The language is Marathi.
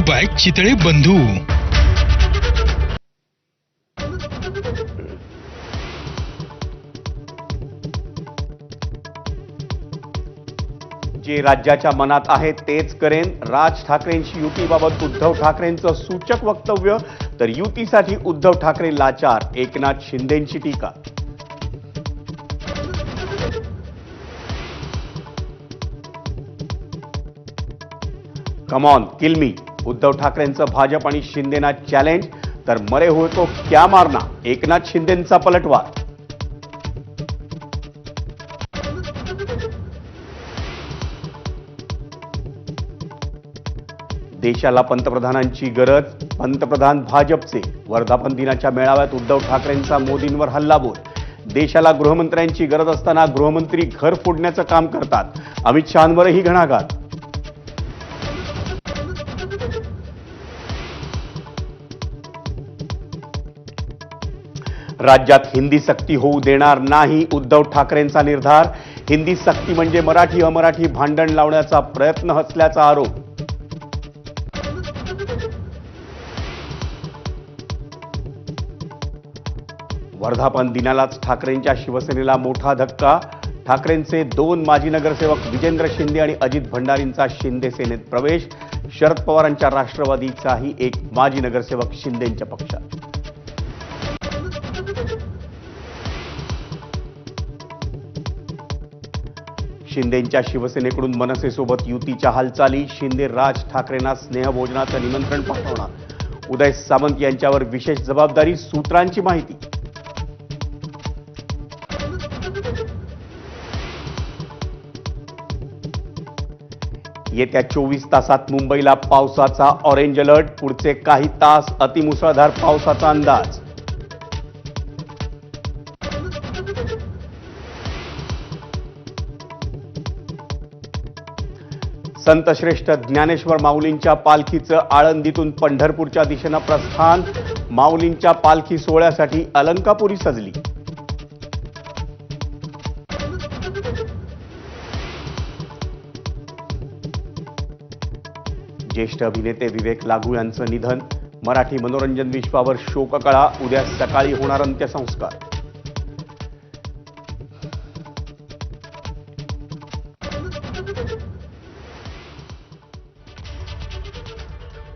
बाय चितळे बंधू। जे राज्याच्या मनात आहे तेच करेन, राज ठाकरेंशी युतीबाबत उद्धव ठाकरेंचं सूचक वक्तव्य, तर युतीसाठी उद्धव ठाकरे लाचार, एकनाथ शिंदेंची टीका। कम ऑन किल मी, उद्धव ठाकरेंचं भाजप आणि शिंदेना चॅलेंज, तर मरे हुए को क्या मारना, एकनाथ शिंदेंचा पलटवार। देशाला पंतप्रधानांची गरज, पंतप्रधान भाजपचे, वर्धापन दिनाच्या मेळाव्यात उद्धव ठाकरेंचा मोदींवर हल्लाबोल। देशाला गृहमंत्र्यांची गरज असताना गृहमंत्री घर फोडण्याचं काम करतात, अमित शहांवरही घणाघात। राज्यात हिंदी सक्ती होऊ देणार नाही, उद्धव ठाकरेंचा निर्धार। हिंदी सक्ती म्हणजे मराठी अमराठी भांडण लावण्याचा प्रयत्न असल्याचा आरोप। वर्धापन दिनालाच ठाकरेंच्या शिवसेनेला मोठा धक्का। ठाकरेंचे 2 माजी नगरसेवक विजेंद्र शिंदे आणि अजित भंडारींचा शिंदे सेनेत प्रवेश। शरद पवारांच्या राष्ट्रवादीचाही एक माजी नगरसेवक शिंदेंच्या पक्षात। शिंदेंच्या शिवसेनेकडून मनसेसोबत युतीच्या हालचाली। शिंदे राज ठाकरेंना स्नेहभोजनाचं निमंत्रण पाठवणार। उदय सामंत यांच्यावर विशेष जबाबदारी, सूत्रांची माहिती। येत्या 24 तासात मुंबईला पावसाचा ऑरेंज अलर्ट, पुढचे काही तास अतिमुसळधार पावसाचा अंदाज। संतश्रेष्ठ ज्ञानेश्वर माऊलींच्या पालखीचं आळंदीतून पंढरपूरच्या दिशेनं प्रस्थान। माऊलींच्या पालखी सोहळ्यासाठी अलंकापुरी सजली। ज्येष्ठ अभिनेते विवेक लागू यांचं निधन। मराठी मनोरंजन विश्वावर शोककळा, उद्या सकाळी होणार अंत्यसंस्कार।